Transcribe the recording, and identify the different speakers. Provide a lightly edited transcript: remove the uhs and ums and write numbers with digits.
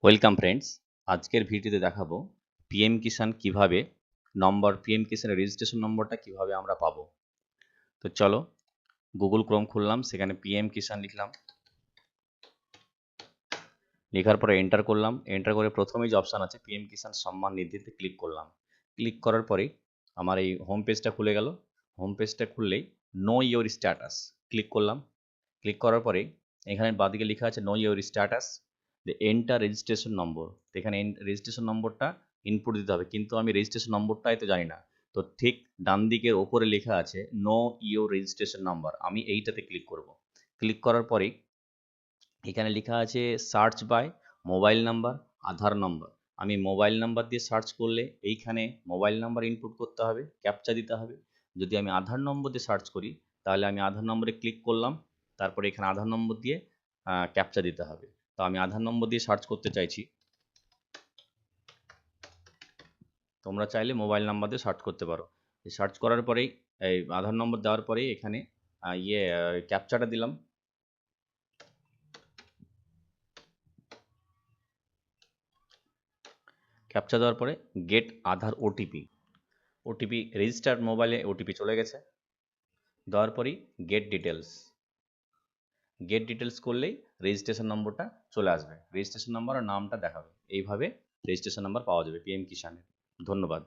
Speaker 1: Welcome friends. আজকের ভিডিওতে দেখাবো পিএম কিষাণ কিভাবে পিএম কিষাণের রেজিস্ট্রেশন নম্বরটা কিভাবে আমরা পাবো। তো চলো গুগল ক্রোম খুললাম, সেখানে পিএম কিষাণ লিখলাম, লেখার পরে এন্টার করলাম। এন্টার করে প্রথমেই যে অপশান আছে পিএম কিষাণ সম্মান নিধিতে ক্লিক করলাম। ক্লিক করার পরেই আমার এই হোম পেজটা খুলে গেল। হোম পেজটা খুললেই নো ইওর স্ট্যাটাস ক্লিক করলাম। ক্লিক করার পরে এখানে বাঁদিকে লেখা আছে know your status, enter registration number. এখানে রেজিস্ট্রেশন নম্বরটা ইনপুট দিতে হবে, কিন্তু আমি রেজিস্ট্রেশন নম্বরটাই তো জানি না। তো ঠিক ডান দিকের ওপরে লেখা আছে নো ইওর রেজিস্ট্রেশন নাম্বার, আমি এইটাতে ক্লিক করব। ক্লিক করার পরেই এখানে লেখা আছে সার্চ বাই মোবাইল নাম্বার, আধার নম্বর। আমি মোবাইল নাম্বার দিয়ে সার্চ করলে এইখানে মোবাইল নাম্বার ইনপুট করতে হবে, ক্যাপচা দিতে হবে। যদি আমি আধার নম্বর দিয়ে সার্চ করি তাহলে আমি আধার নম্বরে ক্লিক করলাম, তারপরে এখানে আধার নম্বর দিয়ে ক্যাপচা দিতে হবে। তো আমি আধার নম্বর দিয়ে সার্চ করতে চাইছি, তোমরা চাইলে মোবাইল নাম্বার দিয়ে সার্চ করতে পারো। সার্চ করার পরেই এই আধার নম্বর দেওয়ার পরেই এখানে ক্যাপচাটা দিলাম। ক্যাপচা দেওয়ার পরে গেট আধার ওটিপি রেজিস্টার্ড মোবাইলে ওটিপি চলে গেছে। দেওয়ার পরেই গেট ডিটেলস করলেই রেজিস্ট্রেশন নম্বরটা চলে আসবে, রেজিস্ট্রেশন নাম্বার আর নামটা দেখাবে। এইভাবে রেজিস্ট্রেশন নাম্বার পাওয়া যাবে পিএম কিষাণের। ধন্যবাদ।